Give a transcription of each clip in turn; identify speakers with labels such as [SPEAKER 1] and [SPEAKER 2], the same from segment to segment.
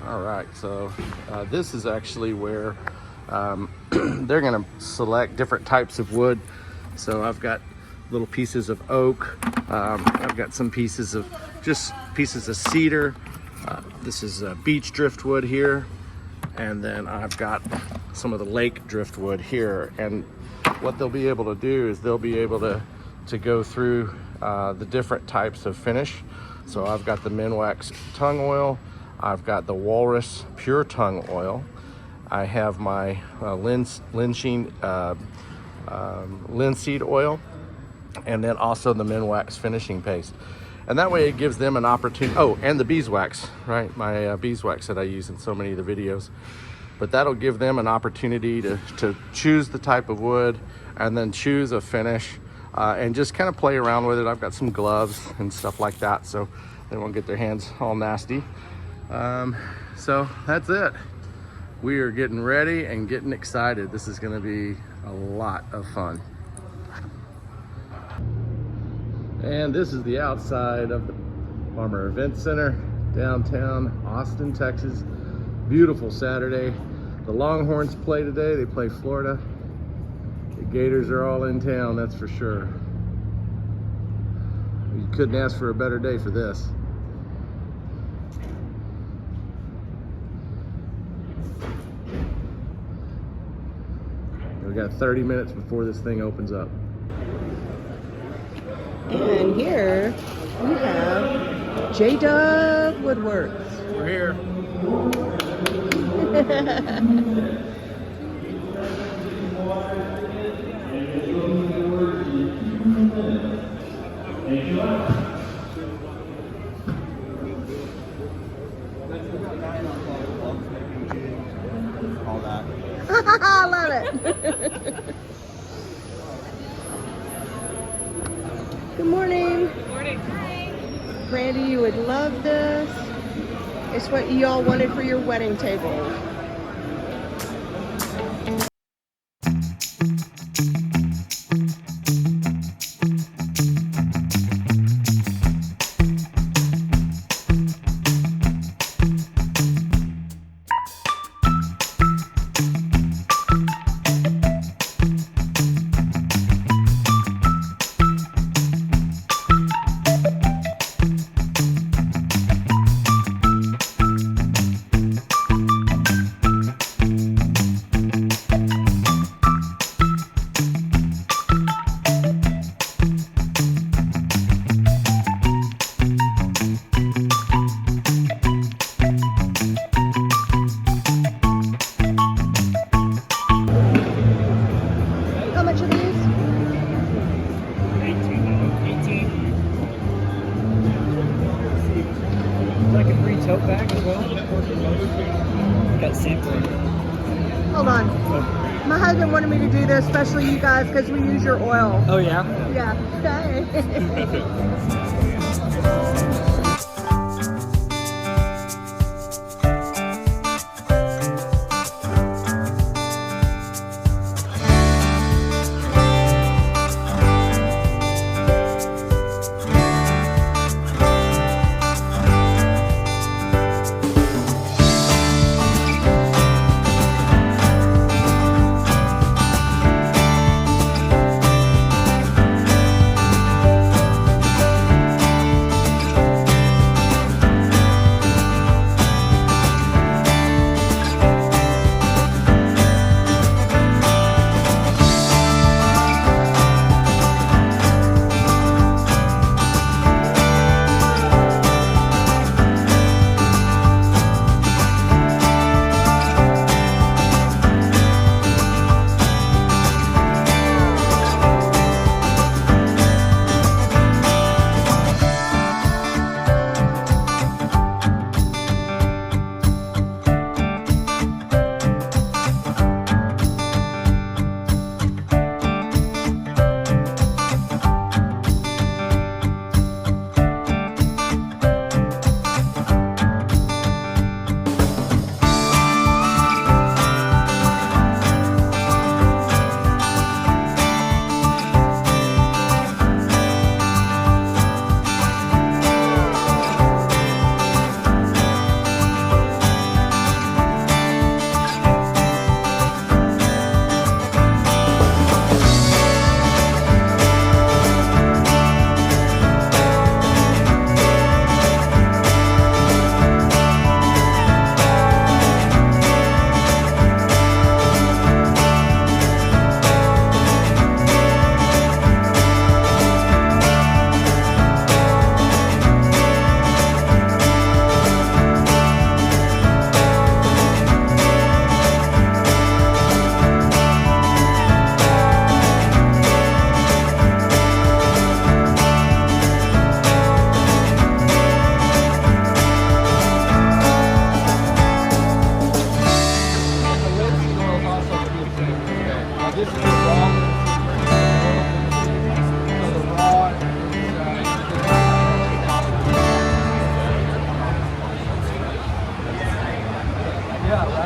[SPEAKER 1] All right, so this is actually where they're gonna select different types of wood. So I've got little pieces of oak. I've got some pieces of cedar. This is beech driftwood here. And then I've got some of the lake driftwood here. And what they'll be able to do is they'll be able to go through the different types of finish. So I've got the Minwax tongue oil. I've got the Walrus pure tongue oil. I have my linseed oil, and then also the Minwax finishing paste. And that way it gives them an opportunity. Oh, and the beeswax, right? My beeswax that I use in so many of the videos. But that'll give them an opportunity to choose the type of wood and then choose a finish and just kind of play around with it. I've got some gloves and stuff like that, so they won't get their hands all nasty. So that's it. We are getting ready and getting excited. This is gonna be a lot of fun. And this is the outside of the Farmer Event Center, downtown Austin, Texas. Beautiful Saturday. The Longhorns play today. They play Florida. The Gators are all in town, that's for sure. You couldn't ask for a better day for this. We got 30 minutes before this thing opens up.
[SPEAKER 2] And here we have JDUB-Woodworks.
[SPEAKER 1] We're here. All that.
[SPEAKER 2] I love it. Good morning.
[SPEAKER 3] Good morning. Hi.
[SPEAKER 2] Randy, you would love this. It's what you all wanted for your wedding table. How much are these?
[SPEAKER 3] 18. Like a free tote bag as well. Got sampling.
[SPEAKER 2] Hold on. My husband wanted me to do this, especially you guys, because we use your oil.
[SPEAKER 3] Oh yeah?
[SPEAKER 2] Yeah. Okay.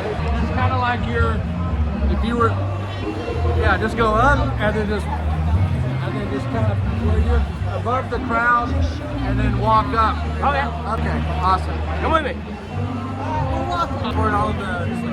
[SPEAKER 1] It's kind of like if you were, yeah, just go up and then just kind of where you're above the crowd and then walk up.
[SPEAKER 3] Oh yeah.
[SPEAKER 1] Okay, awesome.
[SPEAKER 3] Come with me.
[SPEAKER 2] We're walking.
[SPEAKER 3] For all the